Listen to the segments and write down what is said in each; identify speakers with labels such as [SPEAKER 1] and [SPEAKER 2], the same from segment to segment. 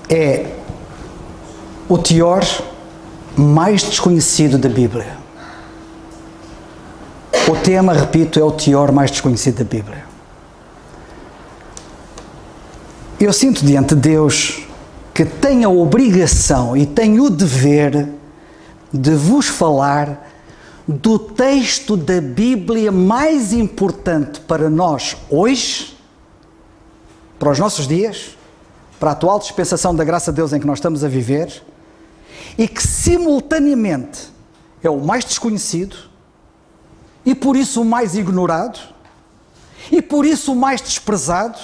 [SPEAKER 1] é o teor mais desconhecido da Bíblia. O tema, repito, é o teor mais desconhecido da Bíblia. Eu sinto diante de Deus que tenho a obrigação e tenho o dever de vos falar do texto da Bíblia mais importante para nós hoje, para os nossos dias, para a atual dispensação da graça de Deus em que nós estamos a viver, e que simultaneamente é o mais desconhecido, e por isso o mais ignorado, e por isso o mais desprezado,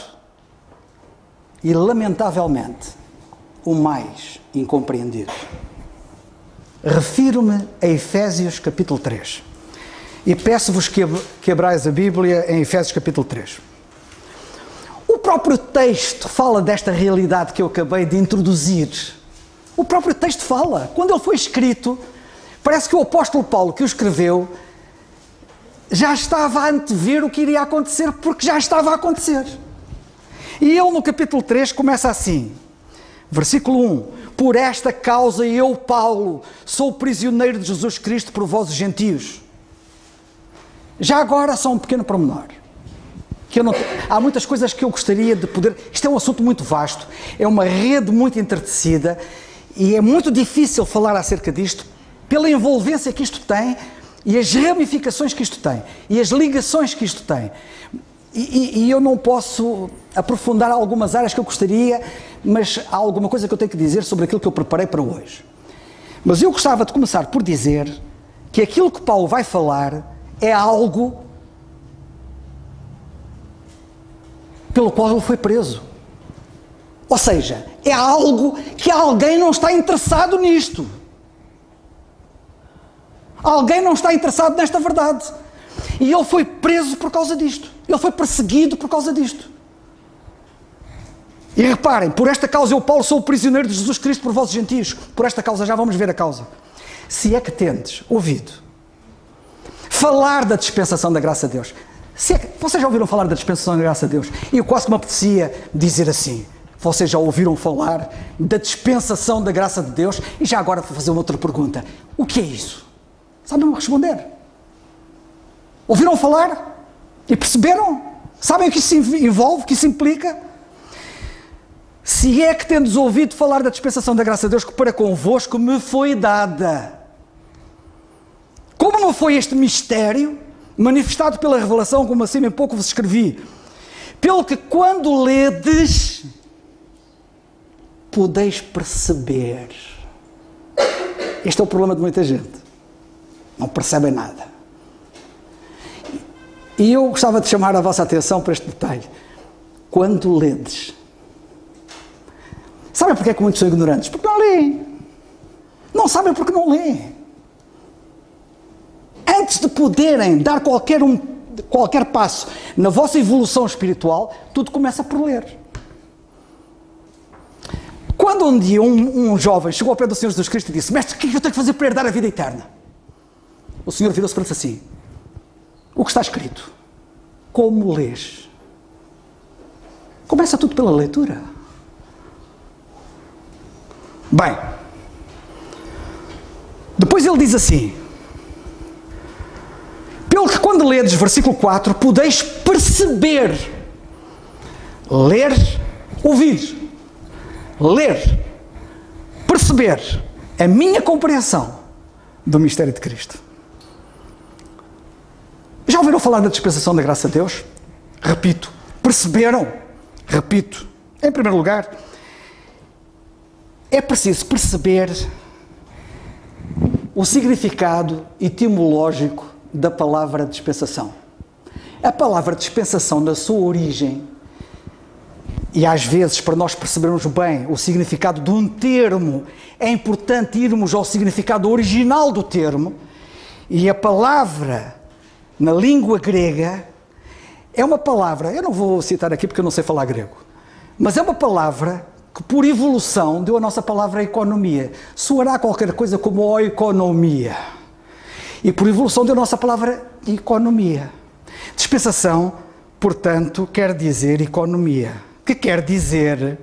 [SPEAKER 1] e lamentavelmente o mais incompreendido. Refiro-me a Efésios capítulo 3 e peço-vos que abrais a Bíblia em Efésios capítulo 3. O próprio texto fala desta realidade que eu acabei de introduzir. O próprio texto fala. Quando ele foi escrito, parece que o apóstolo Paulo que o escreveu já estava a antever o que iria acontecer, porque já estava a acontecer. E ele no capítulo 3 começa assim, versículo 1: por esta causa eu, Paulo, sou prisioneiro de Jesus Cristo por vós os gentios. Já agora só um pequeno pormenor. Há muitas coisas que eu gostaria de poder... Isto é um assunto muito vasto, é uma rede muito entretecida e é muito difícil falar acerca disto pela envolvência que isto tem e as ramificações que isto tem e as ligações que isto tem. E eu não posso aprofundar algumas áreas que eu gostaria, mas há alguma coisa que eu tenho que dizer sobre aquilo que eu preparei para hoje. Mas eu gostava de começar por dizer que aquilo que Paulo vai falar é algo pelo qual ele foi preso. Ou seja, é algo que alguém não está interessado nisto. Alguém não está interessado nesta verdade. E ele foi preso por causa disto. Ele foi perseguido por causa disto. E reparem, por esta causa eu, Paulo, sou o prisioneiro de Jesus Cristo por vós gentios. Por esta causa, já vamos ver a causa. Se é que tendes ouvido falar da dispensação da graça de Deus. Vocês já ouviram falar da dispensação da graça de Deus? E eu quase que me apetecia dizer assim: vocês já ouviram falar da dispensação da graça de Deus? E já agora vou fazer uma outra pergunta: o que é isso? Sabem-me responder? Ouviram falar? E perceberam? Sabem o que isso envolve, o que isso implica? Se é que tendes ouvido falar da dispensação da graça de Deus que para convosco me foi dada. Como não foi este mistério, manifestado pela revelação, como assim em pouco vos escrevi, pelo que quando ledes, podeis perceber. Este é o problema de muita gente. Não percebem nada. E eu gostava de chamar a vossa atenção para este detalhe. Quando ledes. Sabem porque é que muitos são ignorantes? Porque não leem. Não sabem porque não leem. Antes de poderem dar qualquer passo na vossa evolução espiritual, tudo começa por ler. Quando um dia um jovem chegou ao pé do Senhor Jesus Cristo e disse: mestre, o que é que eu tenho que fazer para herdar a vida eterna? O Senhor virou-se para ele assim: o que está escrito? Como lês? Começa tudo pela leitura. Bem, depois ele diz assim: pelo que quando ledes, versículo 4, podeis perceber. Ler, ouvir. Ler, perceber a minha compreensão do mistério de Cristo. Já ouviram falar da dispensação da graça de Deus? Repito, perceberam? Repito, em primeiro lugar, é preciso perceber o significado etimológico da palavra dispensação. A palavra dispensação, na sua origem, e às vezes para nós percebermos bem o significado de um termo, é importante irmos ao significado original do termo, e a palavra na língua grega é uma palavra, eu não vou citar aqui porque eu não sei falar grego, mas é uma palavra que por evolução deu a nossa palavra economia. Soará qualquer coisa como oikonomia. E por evolução deu a nossa palavra economia. Dispensação, portanto, quer dizer economia. Que quer dizer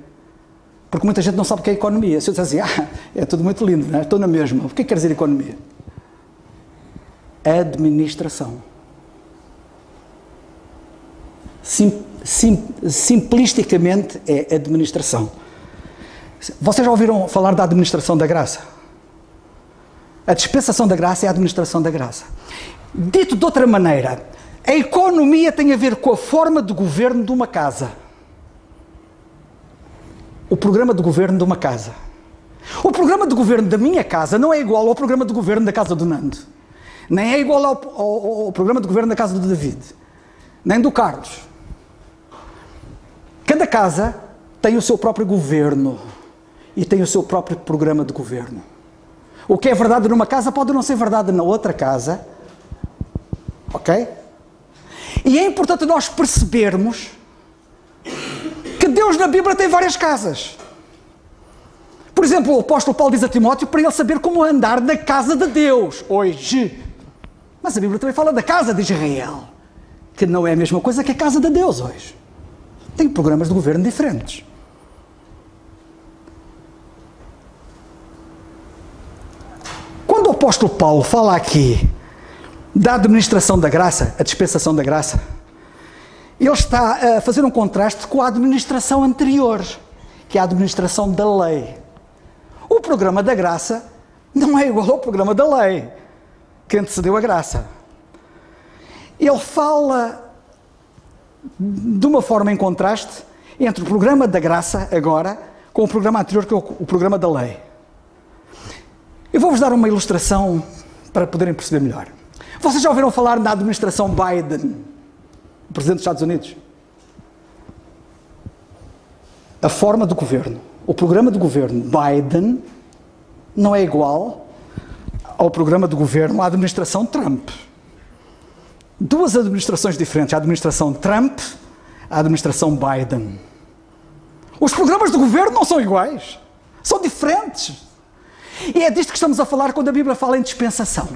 [SPEAKER 1] Porque muita gente não sabe o que é economia. Se eu disser assim, é tudo muito lindo, não é? Estou na mesma. O que é que quer dizer economia? Administração. Simplisticamente é administração. Vocês já ouviram falar da administração da graça? A dispensação da graça é a administração da graça. Dito de outra maneira, a economia tem a ver com a forma de governo de uma casa. O programa de governo de uma casa. O programa de governo da minha casa não é igual ao programa de governo da casa do Nando. Nem é igual ao programa de governo da casa do David. Nem do Carlos. Cada casa tem o seu próprio governo e tem o seu próprio programa de governo. O que é verdade numa casa pode não ser verdade na outra casa. Ok? E é importante nós percebermos que Deus na Bíblia tem várias casas. Por exemplo, o apóstolo Paulo diz a Timóteo para ele saber como andar na casa de Deus hoje. Mas a Bíblia também fala da casa de Israel, que não é a mesma coisa que a casa de Deus hoje. Tem programas de governo diferentes. Quando o apóstolo Paulo fala aqui da administração da graça, a dispensação da graça, ele está a fazer um contraste com a administração anterior, que é a administração da lei. O programa da graça não é igual ao programa da lei, que antecedeu a graça. Ele fala de uma forma em contraste entre o programa da graça agora com o programa anterior, que é o programa da lei. Eu vou-vos dar uma ilustração para poderem perceber melhor. Vocês já ouviram falar da administração Biden, o presidente dos Estados Unidos? A forma do governo, o programa de governo Biden não é igual ao programa de governo, à administração Trump. Duas administrações diferentes, a administração Trump, a administração Biden. Os programas de governo não são iguais, são diferentes. E é disto que estamos a falar quando a Bíblia fala em dispensação.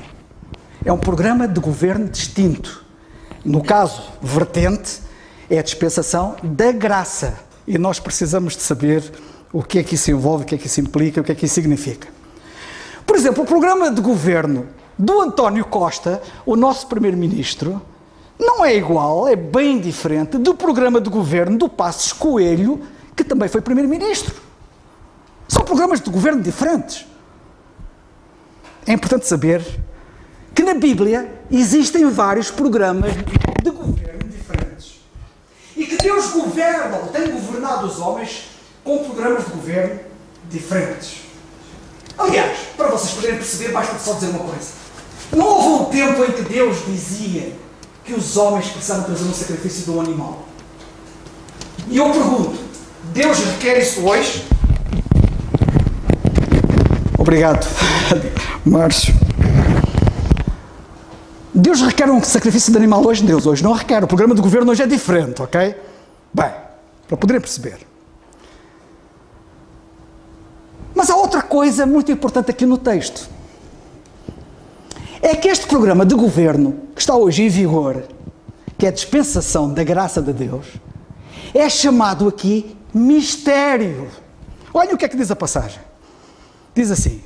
[SPEAKER 1] É um programa de governo distinto. No caso, vertente, é a dispensação da graça. E nós precisamos de saber o que é que isso envolve, o que é que isso implica, o que é que isso significa. Por exemplo, o programa de governo do António Costa, o nosso primeiro-ministro, não é igual, é bem diferente do programa de governo do Passos Coelho, que também foi primeiro-ministro. São programas de governo diferentes. É importante saber que na Bíblia existem vários programas de governo diferentes. E que Deus governa, ou tem governado os homens com programas de governo diferentes. Aliás, para vocês poderem perceber, basta só dizer uma coisa. Não houve um tempo em que Deus dizia que os homens precisavam trazer um sacrifício de um animal. E eu pergunto, Deus requer isso hoje? Obrigado, Márcio. Deus requer um sacrifício de animal hoje? Deus hoje não requer. O programa de governo hoje é diferente, ok? Bem, para poderem perceber. Mas há outra coisa muito importante aqui no texto. É que este programa de governo, que está hoje em vigor, que é a dispensação da graça de Deus, é chamado aqui mistério. Olha o que é que diz a passagem. Diz assim,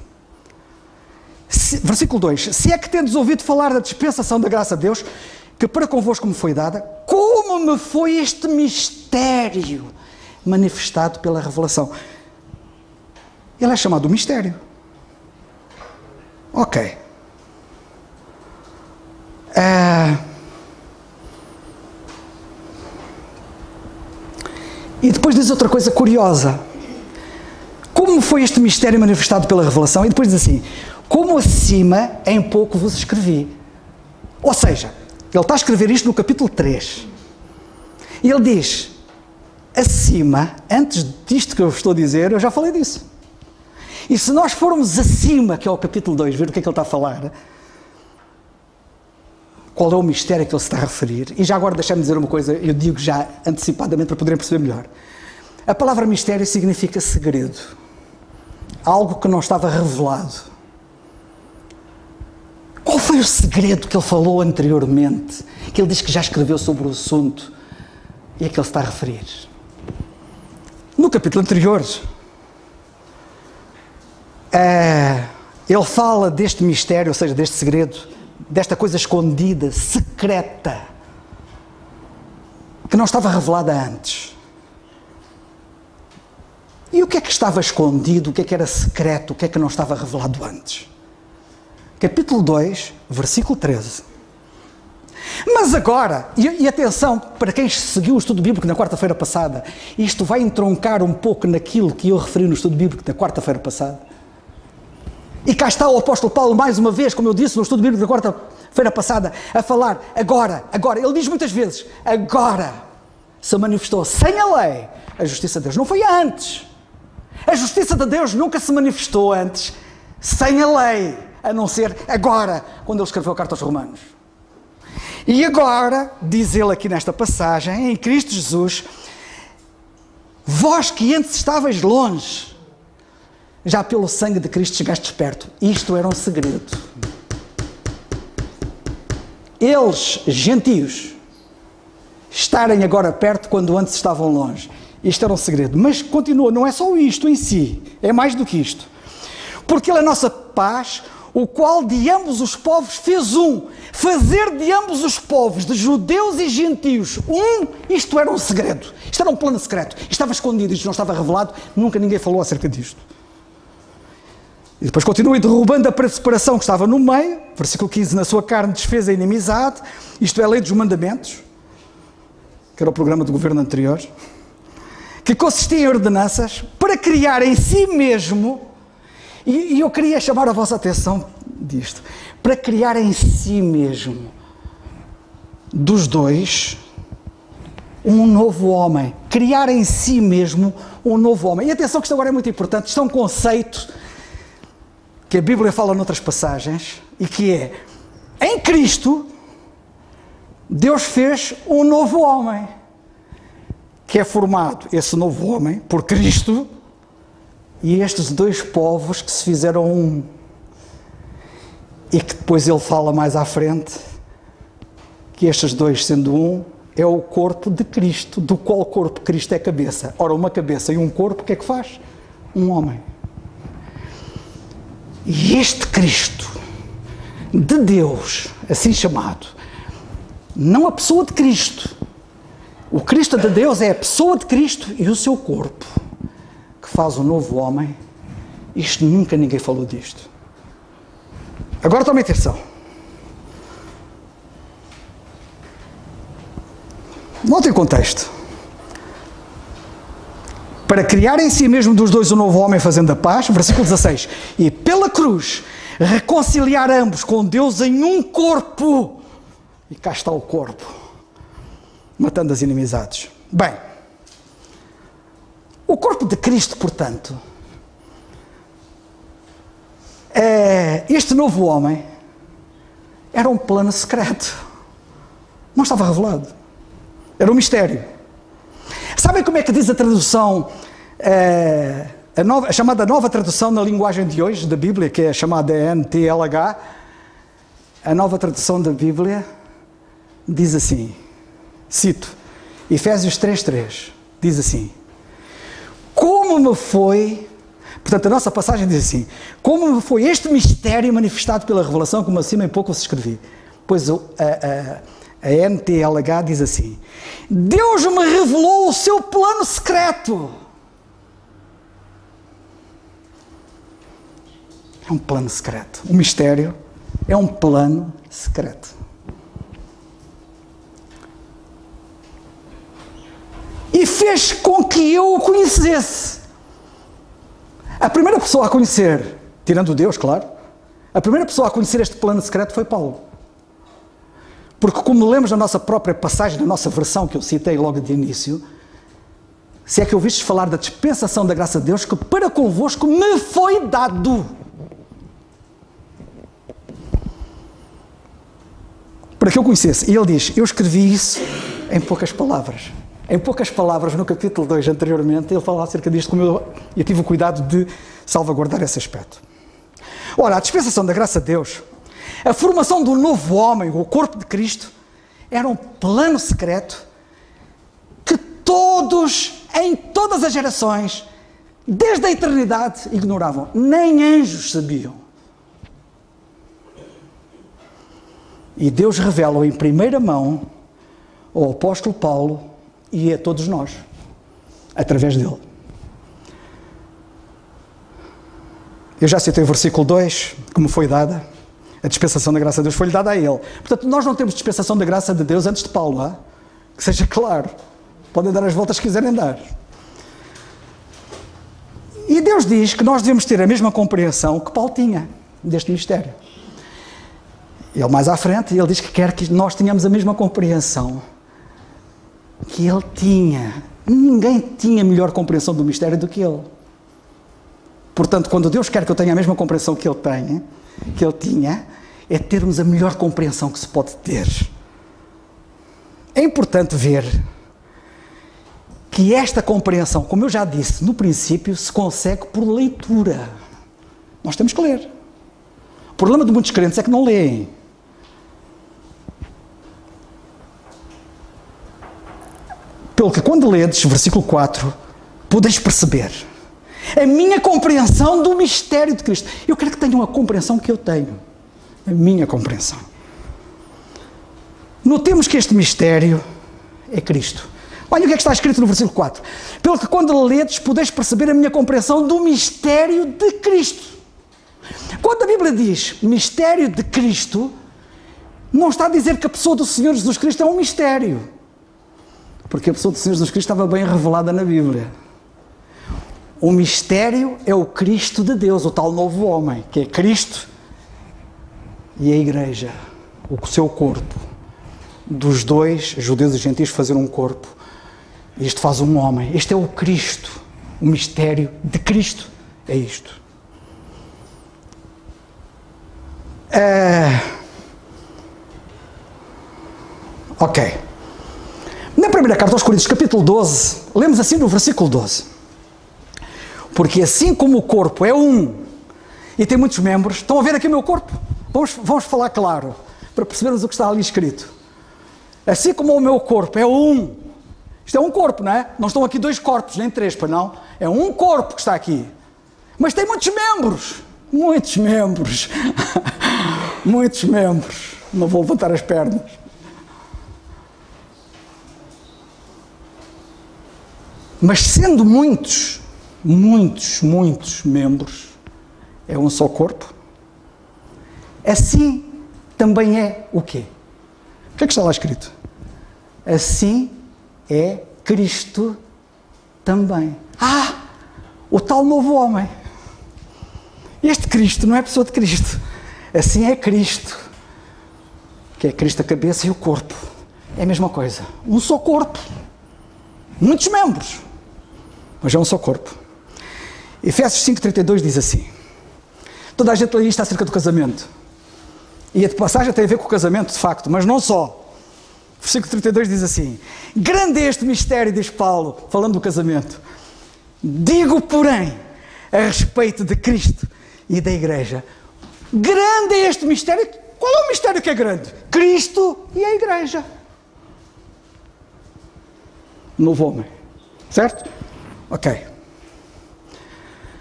[SPEAKER 1] versículo 2, se é que tendes ouvido falar da dispensação da graça de Deus, que para convosco me foi dada, como me foi este mistério manifestado pela revelação? Ele é chamado mistério. Ok. E depois diz outra coisa curiosa. Como foi este mistério manifestado pela revelação? E depois diz assim, como acima em pouco vos escrevi. Ou seja, ele está a escrever isto no capítulo 3. E ele diz, acima, antes disto que eu estou a dizer, eu já falei disso. E se nós formos acima, que é o capítulo 2, ver o que é que ele está a falar, qual é o mistério a que ele se está a referir, e já agora deixa-me dizer uma coisa, eu digo já antecipadamente para poderem perceber melhor. A palavra mistério significa segredo. Algo que não estava revelado. Qual foi o segredo que ele falou anteriormente, que ele diz que já escreveu sobre o assunto, e a que ele se está a referir? No capítulo anterior, ele fala deste mistério, ou seja, deste segredo, desta coisa escondida, secreta, que não estava revelada antes. E o que é que estava escondido, o que é que era secreto, o que é que não estava revelado antes? Capítulo 2, versículo 13. Mas agora, e atenção, para quem seguiu o estudo bíblico na quarta-feira passada, isto vai entroncar um pouco naquilo que eu referi no estudo bíblico na quarta-feira passada. E cá está o apóstolo Paulo, mais uma vez, como eu disse no estudo bíblico da quarta-feira passada, a falar agora. Ele diz muitas vezes, agora se manifestou sem a lei a justiça de Deus. Não foi antes. A justiça de Deus nunca se manifestou antes, sem a lei, a não ser agora, quando ele escreveu a carta aos Romanos. E agora, diz ele aqui nesta passagem, em Cristo Jesus, vós que antes estavais longe, já pelo sangue de Cristo chegastes perto. Isto era um segredo. Eles, gentios, estarem agora perto quando antes estavam longe. Isto era um segredo. Mas continua, não é só isto em si, é mais do que isto. Porque Ele é a nossa paz, o qual de ambos os povos fez um. Fazer de ambos os povos, de judeus e gentios, isto era um segredo. Isto era um plano secreto. Isto estava escondido, isto não estava revelado, nunca ninguém falou acerca disto. E depois continua, e derrubando a separação que estava no meio, versículo 15, na sua carne desfez a inimizade, isto é a lei dos mandamentos, que era o programa do governo anterior, que consistia em ordenanças, para criar em si mesmo, e eu queria chamar a vossa atenção disto, para criar em si mesmo, dos dois, um novo homem. Criar em si mesmo um novo homem. E atenção que isto agora é muito importante, isto é um conceito que a Bíblia fala noutras passagens, e que é, em Cristo, Deus fez um novo homem, que é formado, esse novo homem, por Cristo, e estes dois povos que se fizeram um. E que depois ele fala mais à frente, que estes dois, sendo um, é o corpo de Cristo, do qual corpo Cristo é cabeça. Ora, uma cabeça e um corpo, o que é que faz? Um homem. E este Cristo, de Deus, assim chamado, não a pessoa de Cristo. O Cristo de Deus é a pessoa de Cristo e o seu corpo, que faz o novo homem. Isto nunca ninguém falou disto. Agora tomem atenção. Notem o contexto. Para criar em si mesmo dos dois um novo homem fazendo a paz, versículo 16, e pela cruz reconciliar ambos com Deus em um corpo. E cá está o corpo, matando as inimizades. Bem, o corpo de Cristo, portanto, este novo homem era um plano secreto. Não estava revelado. Era um mistério. Sabem como é que diz a tradução, a chamada nova tradução na linguagem de hoje da Bíblia, que é a chamada NTLH? A nova tradução da Bíblia diz assim, cito, Efésios 3:3, diz assim, como me foi, portanto a nossa passagem diz assim, como me foi este mistério manifestado pela revelação, como acima em pouco vos escrevi. Pois a NTLH diz assim, Deus me revelou o seu plano secreto. É um plano secreto. O mistério é um plano secreto. E fez com que eu o conhecesse. A primeira pessoa a conhecer, tirando Deus, claro, a primeira pessoa a conhecer este plano secreto foi Paulo. Porque, como lemos na nossa própria passagem, na nossa versão que eu citei logo de início, se é que ouvistes falar da dispensação da graça de Deus, que para convosco me foi dado. Para que eu conhecesse. E ele diz, eu escrevi isso em poucas palavras. Em poucas palavras, no capítulo 2 anteriormente, ele fala acerca disto, como eu tive o cuidado de salvaguardar esse aspecto. Ora, a dispensação da graça de Deus, a formação do novo homem, o corpo de Cristo, era um plano secreto que todos, em todas as gerações, desde a eternidade ignoravam, nem anjos sabiam. E Deus revela em primeira mão ao apóstolo Paulo e a todos nós, através dele. Eu já citei o versículo 2, que me foi dada, a dispensação da graça de Deus foi-lhe dada a ele. Portanto, nós não temos dispensação da graça de Deus antes de Paulo, hein? Que seja claro. Podem dar as voltas que quiserem dar. E Deus diz que nós devemos ter a mesma compreensão que Paulo tinha deste mistério. Ele mais à frente, ele diz que quer que nós tenhamos a mesma compreensão que ele tinha. Ninguém tinha melhor compreensão do mistério do que ele. Portanto, quando Deus quer que eu tenha a mesma compreensão que ele tinha, é termos a melhor compreensão que se pode ter. É importante ver que esta compreensão, como eu já disse no princípio, se consegue por leitura. Nós temos que ler. O problema de muitos crentes é que não leem. Pelo que quando ledes, versículo 4, podeis perceber a minha compreensão do mistério de Cristo. Eu quero que tenham a compreensão que eu tenho. A minha compreensão. Notemos que este mistério é Cristo. Olha o que é que está escrito no versículo 4. Pelo que quando ledes, podeis perceber a minha compreensão do mistério de Cristo. Quando a Bíblia diz mistério de Cristo, não está a dizer que a pessoa do Senhor Jesus Cristo é um mistério. Porque a pessoa do Senhor Jesus Cristo estava bem revelada na Bíblia. O mistério é o Cristo de Deus, o tal novo homem, que é Cristo e a Igreja, o seu corpo. Dos dois, judeus e gentios, fazer um corpo. Isto faz um homem. Este é o Cristo. O mistério de Cristo é isto. Ok. Na primeira carta aos Coríntios, capítulo 12, lemos assim no versículo 12. Porque assim como o corpo é um e tem muitos membros, estão a ver aqui o meu corpo? Vamos falar claro, para percebermos o que está ali escrito. Assim como o meu corpo é um, isto é um corpo, não é? Não estão aqui dois corpos, nem três, para não. É um corpo que está aqui. Mas tem muitos membros. Muitos membros. Muitos membros. Não vou levantar as pernas. Mas sendo muitos membros, é um só corpo, assim também é o quê? O que é que está lá escrito? Assim é Cristo também. O tal novo homem. Este Cristo não é a pessoa de Cristo. Assim é Cristo. Que é Cristo a cabeça e o corpo. É a mesma coisa. Um só corpo. Muitos membros. Mas é um só corpo. Efésios 5,32 diz assim. Toda a gente lê isto acerca do casamento. E a de passagem tem a ver com o casamento, de facto, mas não só. Versículo 32 diz assim: grande é este mistério, diz Paulo, falando do casamento. Digo, porém, a respeito de Cristo e da Igreja. Grande é este mistério. Qual é o mistério que é grande? Cristo e a Igreja. Novo homem. Certo? Ok.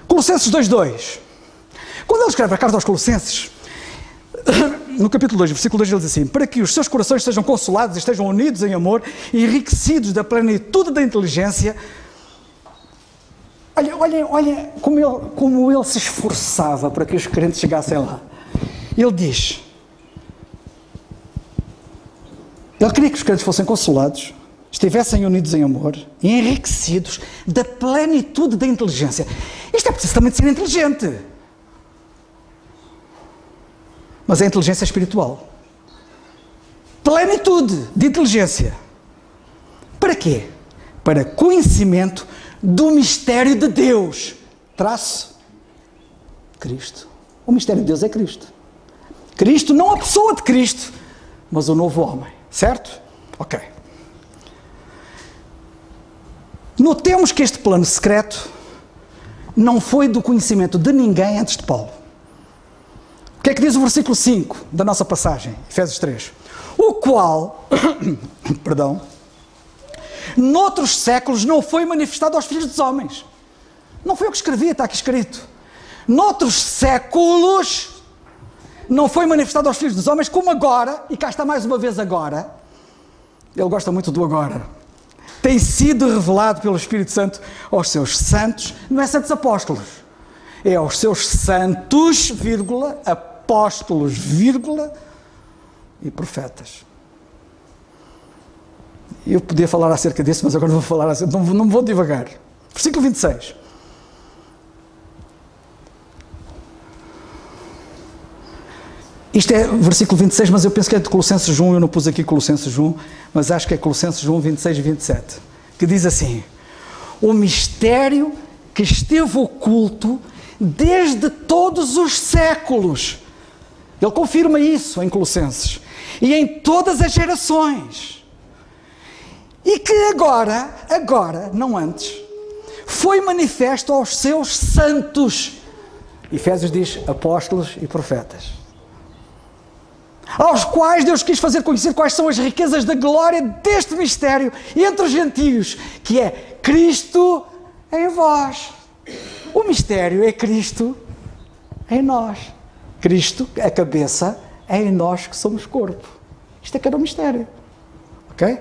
[SPEAKER 1] Colossenses 2,2. Quando ele escreve a carta aos Colossenses, no capítulo 2, versículo 2, ele diz assim: para que os seus corações sejam consolados e estejam unidos em amor e enriquecidos da plenitude da inteligência. Olha como ele se esforçava para que os crentes chegassem lá. Ele diz, ele queria que os crentes fossem consolados, estivessem unidos em amor e enriquecidos da plenitude da inteligência. Isto é preciso também de ser inteligente. Mas é inteligência espiritual. Plenitude de inteligência. Para quê? Para conhecimento do mistério de Deus. Traço. Cristo. O mistério de Deus é Cristo. Cristo, não a pessoa de Cristo, mas o novo homem. Certo? Ok. Notemos que este plano secreto não foi do conhecimento de ninguém antes de Paulo. O que é que diz o versículo 5 da nossa passagem, Efésios 3? O qual, noutros séculos não foi manifestado aos filhos dos homens. Não foi eu que escrevi, está aqui escrito. Noutros séculos não foi manifestado aos filhos dos homens como agora, e cá está mais uma vez agora. Ele gosta muito do agora. Tem sido revelado pelo Espírito Santo aos seus santos, não é santos apóstolos, é aos seus santos, vírgula, apóstolos, vírgula, e profetas. Eu podia falar acerca disso, mas agora não vou falar acerca, não vou divagar. Versículo 26. Isto é versículo 26, mas eu penso que é de Colossenses 1, eu não pus aqui Colossenses 1, mas acho que é Colossenses 1, 26 e 27, que diz assim: o mistério que esteve oculto desde todos os séculos. Ele confirma isso em Colossenses. E em todas as gerações. E que agora, não antes, foi manifesto aos seus santos. Efésios diz apóstolos e profetas. Aos quais Deus quis fazer conhecer quais são as riquezas da glória deste mistério entre os gentios, que é Cristo em vós. O mistério é Cristo em nós. Cristo, a cabeça, é em nós que somos corpo. Isto é que era um mistério. Ok? Eu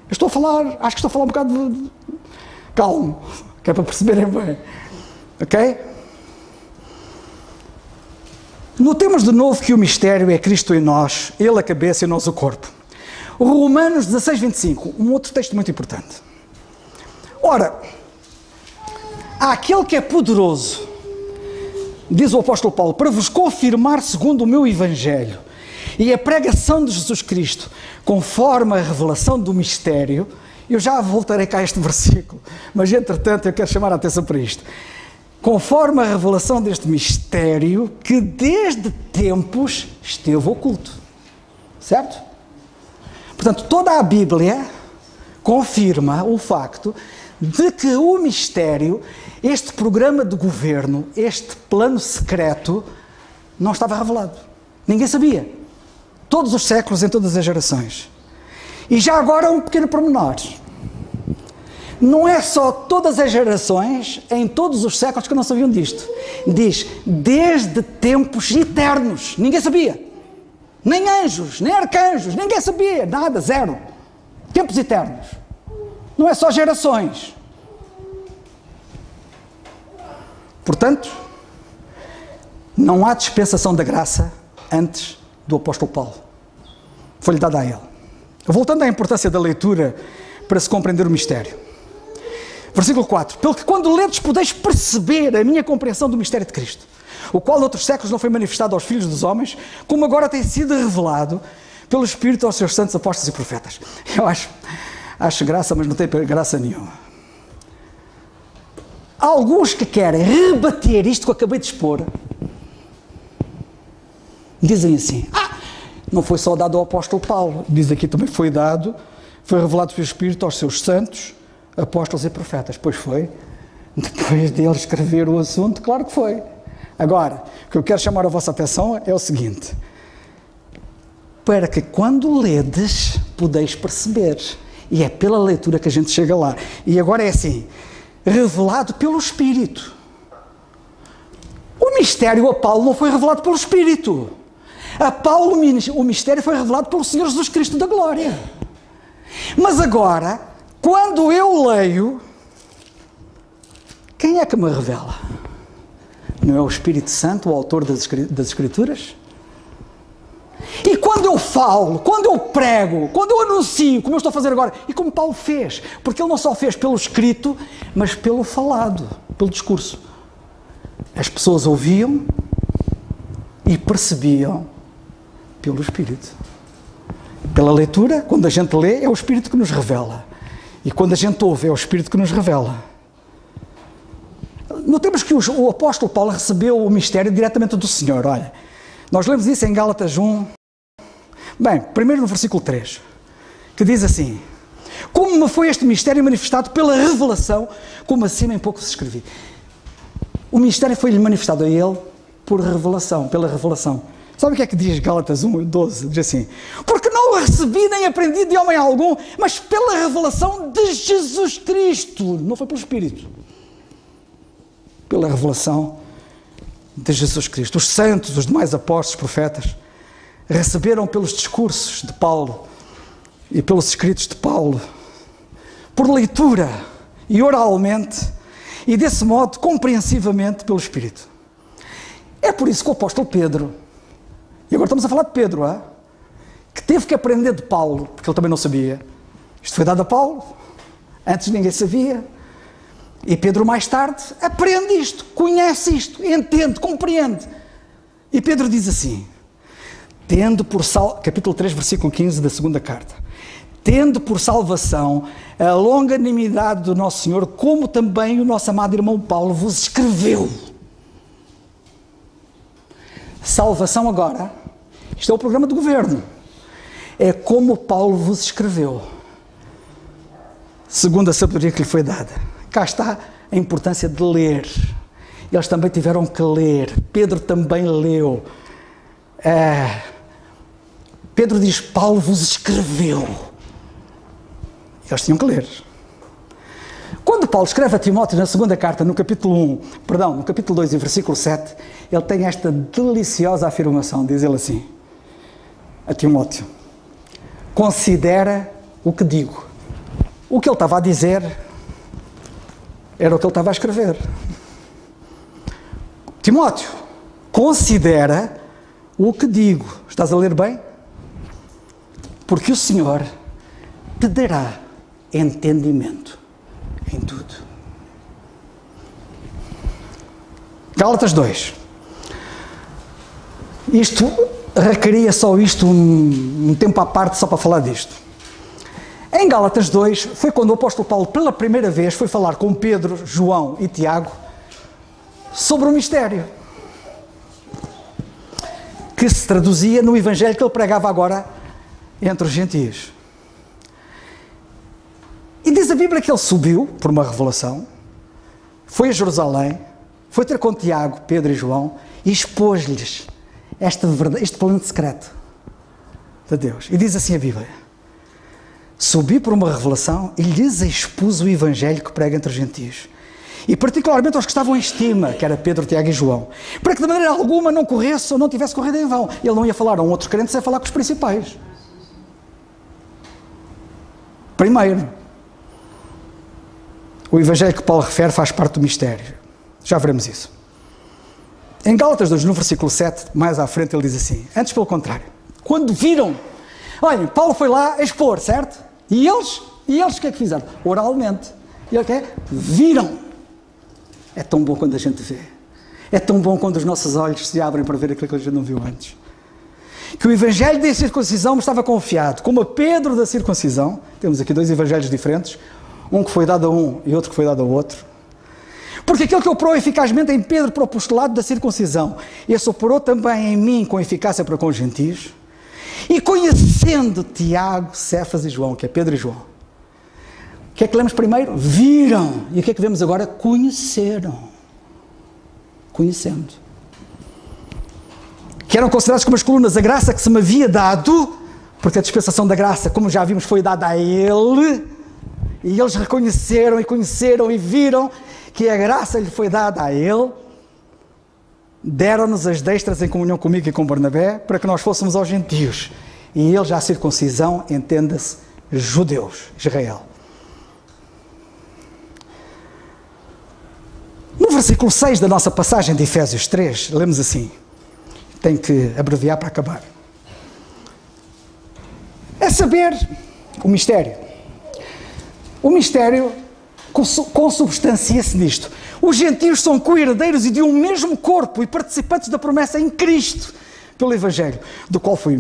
[SPEAKER 1] estou a falar, acho que estou a falar um bocado de calmo, que é para perceberem bem. Ok? Notemos de novo que o mistério é Cristo em nós, Ele a cabeça e nós o corpo. Romanos 16, 25, um outro texto muito importante. Ora, aquele que é poderoso, diz o apóstolo Paulo, para vos confirmar segundo o meu evangelho e a pregação de Jesus Cristo, conforme a revelação do mistério. Eu já voltarei cá a este versículo, mas entretanto eu quero chamar a atenção para isto. Conforme a revelação deste mistério que desde tempos esteve oculto. Certo? Portanto, toda a Bíblia confirma o facto de que o mistério, este programa de governo, este plano secreto, não estava revelado. Ninguém sabia. Todos os séculos, em todas as gerações. E já agora um pequeno pormenor. Não é só todas as gerações, em todos os séculos, que não sabiam disto. Diz, desde tempos eternos. Ninguém sabia. Nem anjos, nem arcanjos, ninguém sabia. Nada, zero. Tempos eternos. Não é só gerações. Portanto, não há dispensação da graça antes do apóstolo Paulo. Foi-lhe dada a ele. Voltando à importância da leitura para se compreender o mistério. Versículo 4. Pelo que quando ledes podeis perceber a minha compreensão do mistério de Cristo, o qual noutros séculos não foi manifestado aos filhos dos homens, como agora tem sido revelado pelo Espírito aos seus santos apóstolos e profetas. Eu acho graça, mas não tem graça nenhuma. Há alguns que querem rebater isto que eu acabei de expor. Dizem assim, não foi só dado ao apóstolo Paulo, diz aqui também foi revelado pelo Espírito aos seus santos apóstolos e profetas. Pois foi, depois dele escrever o assunto, claro que foi. Agora, o que eu quero chamar a vossa atenção é o seguinte, para que quando ledes, podeis perceber, e é pela leitura que a gente chega lá. E agora é assim, revelado pelo Espírito. O mistério a Paulo não foi revelado pelo Espírito. A Paulo o mistério foi revelado pelo Senhor Jesus Cristo da glória. Mas agora, quando eu leio, quem é que me revela? Não é o Espírito Santo, o autor das Escrituras? E quando eu falo, quando eu prego, quando eu anuncio, como eu estou a fazer agora, e como Paulo fez, porque ele não só fez pelo escrito, mas pelo falado, pelo discurso. As pessoas ouviam e percebiam pelo Espírito. Pela leitura, quando a gente lê, é o Espírito que nos revela. E quando a gente ouve, é o Espírito que nos revela. Notemos que o apóstolo Paulo recebeu o mistério diretamente do Senhor. Olha, nós lemos isso em Gálatas 1. Bem, primeiro no versículo 3, que diz assim, como me foi este mistério manifestado pela revelação, como acima em pouco se escrevi. O mistério foi-lhe manifestado a ele por revelação, pela revelação. Sabe o que é que diz Gálatas 1, 12? Diz assim, porque não o recebi nem aprendi de homem algum, mas pela revelação de Jesus Cristo. Não foi pelo Espírito. pela revelação de Jesus Cristo. Os santos, os demais apóstolos, profetas, receberam pelos discursos de Paulo e pelos escritos de Paulo, por leitura e oralmente, e desse modo, compreensivamente, pelo Espírito. É por isso que o apóstolo Pedro, e agora estamos a falar de Pedro, que teve que aprender de Paulo, porque ele também não sabia. Isto foi dado a Paulo, antes ninguém sabia, e Pedro mais tarde aprende isto, conhece isto, entende, compreende. E Pedro diz assim, capítulo 3, versículo 15 da segunda carta, tendo por salvação a longanimidade do nosso Senhor, como também o nosso amado irmão Paulo vos escreveu. Salvação agora, isto é o programa do governo, é como Paulo vos escreveu, segundo a sabedoria que lhe foi dada. Cá está a importância de ler. Eles também tiveram que ler. Pedro também leu. Pedro diz, Paulo vos escreveu. Eles tinham que ler. Quando Paulo escreve a Timóteo na segunda carta, no capítulo 2 e versículo 7, ele tem esta deliciosa afirmação, diz ele assim, a Timóteo, considera o que digo. O que ele estava a dizer era o que ele estava a escrever. Timóteo, considera o que digo. Estás a ler bem? Porque o Senhor te dará entendimento em tudo. Gálatas 2. Isto requeria só isto, um tempo à parte só para falar disto. Em Gálatas 2 foi quando o apóstolo Paulo pela primeira vez foi falar com Pedro, João e Tiago sobre o mistério que se traduzia no evangelho que ele pregava agora entre os gentios. E diz a Bíblia que ele subiu por uma revelação, foi a Jerusalém, foi ter com Tiago, Pedro e João e expôs-lhes este plano secreto de Deus. E diz assim a Bíblia, subi por uma revelação e lhes expus o evangelho que prega entre os gentios. E particularmente aos que estavam em estima, que era Pedro, Tiago e João, para que de maneira alguma não corresse ou não tivesse corrido em vão. Ele não ia falar a outros crentes, ia falar com os principais. Primeiro, o evangelho que Paulo refere faz parte do mistério. Já veremos isso. Em Gálatas 2, no versículo 7, mais à frente, ele diz assim, antes pelo contrário, quando viram, olhem, Paulo foi lá expor, certo? E eles o que é que fizeram? Oralmente. E ele quer? Viram. É tão bom quando a gente vê. É tão bom quando os nossos olhos se abrem para ver aquilo que a gente não viu antes. Que o evangelho da circuncisão me estava confiado, como a Pedro da circuncisão, temos aqui dois evangelhos diferentes, um que foi dado a um e outro que foi dado ao outro. Porque aquele que operou eficazmente em Pedro para o postulado da circuncisão, esse operou também em mim com eficácia para com os gentios. E conhecendo Tiago, Cefas e João, que é Pedro e João, o que é que lemos primeiro? Viram. E o que é que vemos agora? Conheceram. Conhecendo. Que eram considerados como as colunas, a graça que se me havia dado, porque a dispensação da graça, como já vimos, foi dada a ele, e eles reconheceram e conheceram e viram que a graça lhe foi dada a ele, deram-nos as destras em comunhão comigo e com Barnabé, para que nós fôssemos aos gentios, e eles já a circuncisão, entenda-se, judeus, Israel. No versículo 6 da nossa passagem de Efésios 3, lemos assim, tenho que abreviar para acabar. É saber o mistério. O mistério consubstancia-se nisto. Os gentios são co-herdeiros e de um mesmo corpo e participantes da promessa em Cristo, pelo Evangelho, do qual foi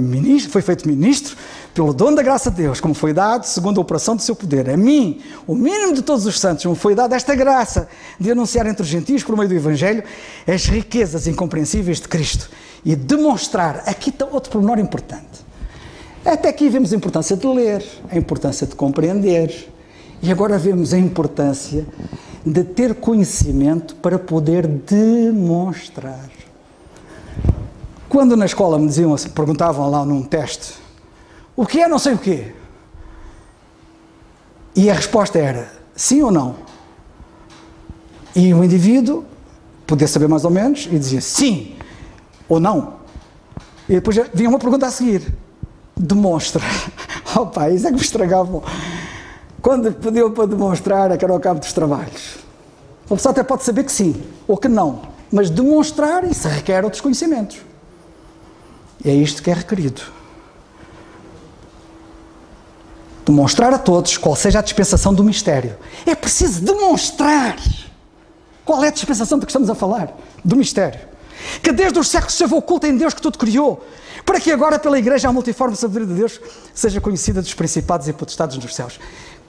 [SPEAKER 1] feito ministro, pelo dom da graça de Deus, como foi dado, segundo a operação do seu poder. A mim, o mínimo de todos os santos, me foi dada esta graça de anunciar entre os gentios, por meio do Evangelho, as riquezas incompreensíveis de Cristo e demonstrar, aqui está outro pormenor importante. Até aqui vemos a importância de ler, a importância de compreender, e agora vemos a importância de ter conhecimento para poder demonstrar. Quando na escola me diziam assim, perguntavam lá num teste, o que é não sei o quê? E a resposta era sim ou não. E o indivíduo podia saber mais ou menos e dizia sim ou não. E depois vinha uma pergunta a seguir. Demonstra. Opa, isso é que me estragavam. Quando pediam para demonstrar, é que era ao cabo dos trabalhos. A pessoa até pode saber que sim ou que não, mas demonstrar, isso requer outros conhecimentos. E é isto que é requerido. Demonstrar a todos qual seja a dispensação do mistério. É preciso demonstrar qual é a dispensação de que estamos a falar, do mistério. Que desde os séculos esteve oculta em Deus que tudo criou, para que agora pela Igreja a multiforme sabedoria de Deus seja conhecida dos principados e potestades nos céus.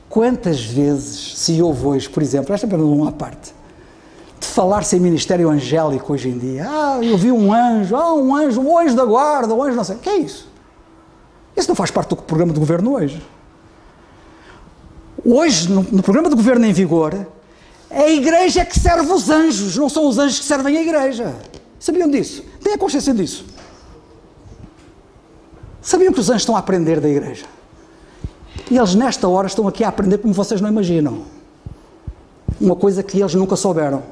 [SPEAKER 1] Quantas vezes se ouve hoje, por exemplo, esta é apenas uma parte, de falar-se em ministério angélico hoje em dia. Eu vi um anjo, o anjo da guarda, o anjo não sei. O que é isso? Isso não faz parte do programa de governo hoje. Hoje, no programa de governo em vigor, a Igreja é que serve os anjos, não são os anjos que servem a Igreja. Sabiam disso? Têm a consciência disso? Sabiam que os anjos estão a aprender da Igreja? E eles nesta hora estão aqui a aprender como vocês não imaginam. Uma coisa que eles nunca souberam.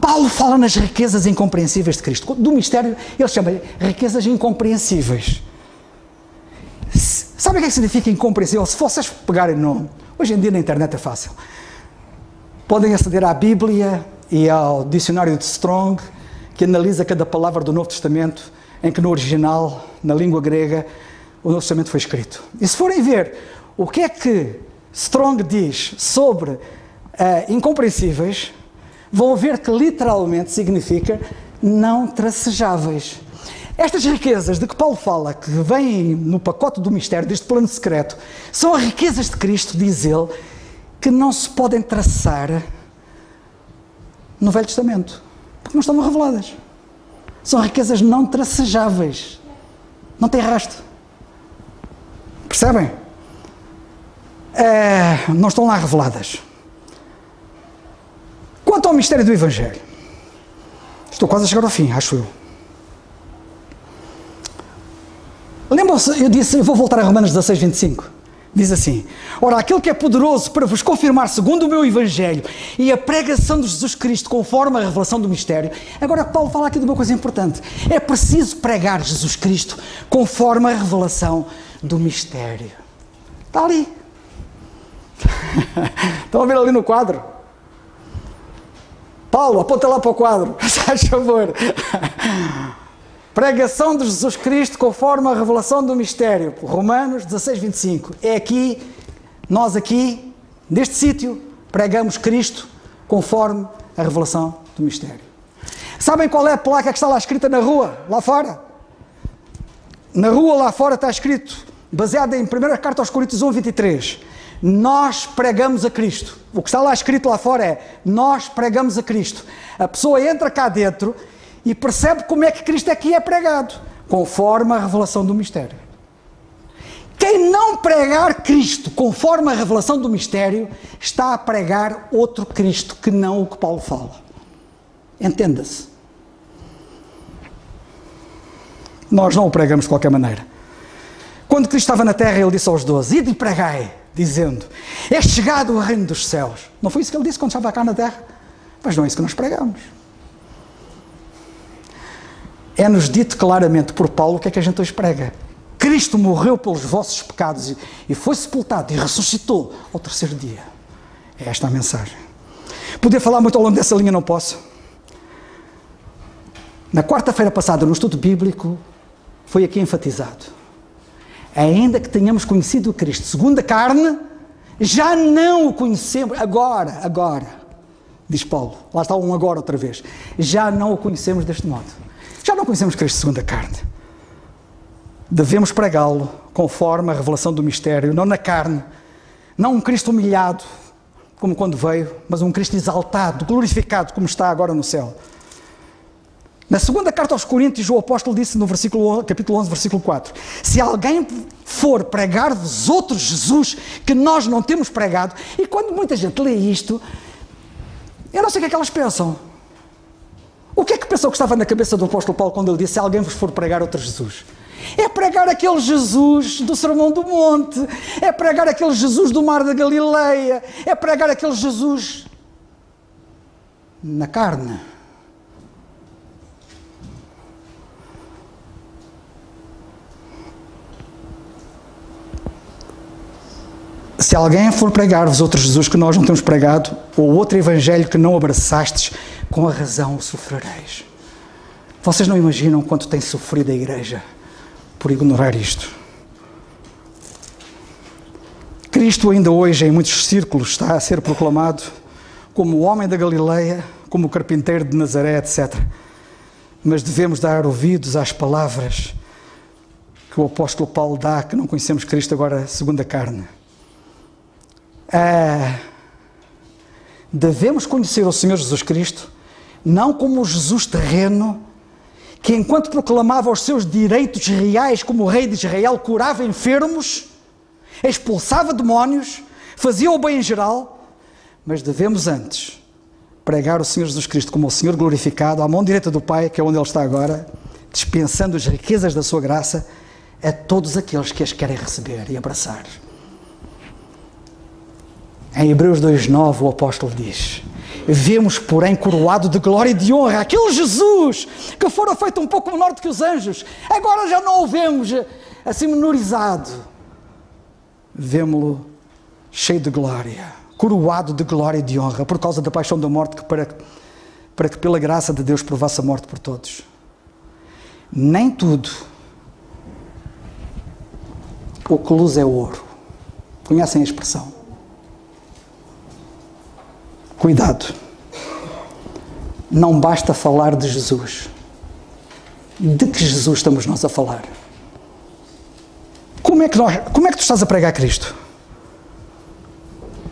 [SPEAKER 1] Paulo fala nas riquezas incompreensíveis de Cristo. Do mistério, ele chama riquezas incompreensíveis. Sabe o que é que significa incompreensível? Se vocês pegarem no... Hoje em dia na internet é fácil. Podem aceder à Bíblia e ao dicionário de Strong, que analisa cada palavra do Novo Testamento, em que no original, na língua grega, o Novo Testamento foi escrito. E se forem ver o que é que Strong diz sobre incompreensíveis, vão ver que literalmente significa não tracejáveis. Estas riquezas de que Paulo fala, que vêm no pacote do mistério, deste plano secreto, são as riquezas de Cristo, diz ele, que não se podem traçar no Velho Testamento, porque não estão reveladas. São riquezas não tracejáveis. Não tem rastro. Percebem? Não estão lá reveladas. Quanto ao mistério do Evangelho, estou quase a chegar ao fim, acho eu. Lembram-se, eu vou voltar a Romanos 16, 25. Diz assim: ora, aquele que é poderoso para vos confirmar segundo o meu Evangelho e a pregação de Jesus Cristo conforme a revelação do mistério. Agora Paulo fala aqui de uma coisa importante. É preciso pregar Jesus Cristo conforme a revelação do mistério. Está ali. Estão a ver ali no quadro? Paulo, aponta lá para o quadro, faz favor. Pregação de Jesus Cristo conforme a revelação do mistério. Romanos 16, 25. É aqui, nós aqui, neste sítio, pregamos Cristo conforme a revelação do mistério. Sabem qual é a placa que está lá escrita na rua, lá fora? Na rua lá fora está escrito, baseado em 1 Carta aos Coríntios 1, 23. Nós pregamos a Cristo. O que está lá escrito lá fora é, nós pregamos a Cristo. A pessoa entra cá dentro e percebe como é que Cristo aqui é pregado, conforme a revelação do mistério. Quem não pregar Cristo conforme a revelação do mistério, está a pregar outro Cristo, que não o que Paulo fala. Entenda-se. Nós não o pregamos de qualquer maneira. Quando Cristo estava na terra, ele disse aos 12, ide e pregai, dizendo, é chegado o reino dos céus. Não foi isso que ele disse quando estava cá na terra? Mas não é isso que nós pregamos. É-nos dito claramente por Paulo o que é que a gente hoje prega. Cristo morreu pelos vossos pecados e foi sepultado e ressuscitou ao terceiro dia. É esta a mensagem. Poder falar muito ao longo dessa linha, não posso. Na quarta-feira passada, no estudo bíblico, foi aqui enfatizado. Ainda que tenhamos conhecido o Cristo segundo a carne, já não o conhecemos, agora, diz Paulo, lá está um agora outra vez, já não o conhecemos deste modo. Já não conhecemos Cristo segundo a carne. Devemos pregá-lo conforme a revelação do mistério, não na carne, não um Cristo humilhado, como quando veio, mas um Cristo exaltado, glorificado, como está agora no céu. Na segunda carta aos Coríntios, o apóstolo disse no capítulo 11, versículo 4, se alguém for pregar-vos outro Jesus que nós não temos pregado, e quando muita gente lê isto, eu não sei o que é que elas pensam. O que é que pensou que estava na cabeça do apóstolo Paulo quando ele disse, se alguém vos for pregar outro Jesus? É pregar aquele Jesus do Sermão do Monte, é pregar aquele Jesus do Mar da Galileia, é pregar aquele Jesus na carne. Se alguém for pregar-vos outro Jesus que nós não temos pregado, ou outro evangelho que não abraçastes, com a razão sofrereis. Vocês não imaginam quanto tem sofrido a igreja por ignorar isto. Cristo ainda hoje em muitos círculos está a ser proclamado como o homem da Galileia, como o carpinteiro de Nazaré, etc. Mas devemos dar ouvidos às palavras que o apóstolo Paulo dá, que não conhecemos Cristo agora segundo a carne. Devemos conhecer o Senhor Jesus Cristo não como o Jesus terreno que, enquanto proclamava os seus direitos reais como rei de Israel, curava enfermos, expulsava demónios, fazia o bem em geral, mas devemos antes pregar o Senhor Jesus Cristo como o Senhor glorificado à mão direita do Pai, que é onde Ele está agora, dispensando as riquezas da sua graça a todos aqueles que as querem receber e abraçar. Em Hebreus 2:9 o apóstolo diz: vemos, porém, coroado de glória e de honra aquele Jesus que fora feito um pouco menor do que os anjos, agora já não o vemos assim menorizado, vemo-lo cheio de glória, coroado de glória e de honra, por causa da paixão da morte, para que pela graça de Deus provasse a morte por todos. Nem tudo o que luz é ouro. Conhecem a expressão? Cuidado, não basta falar de Jesus. De que Jesus estamos nós a falar? Como é que tu estás a pregar Cristo?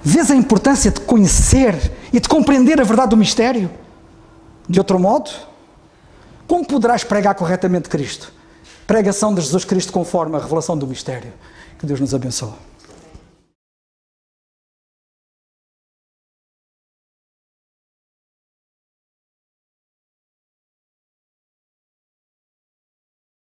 [SPEAKER 1] Vês a importância de conhecer e de compreender a verdade do mistério? De outro modo, como poderás pregar corretamente Cristo? Pregação de Jesus Cristo conforme a revelação do mistério. Que Deus nos abençoe.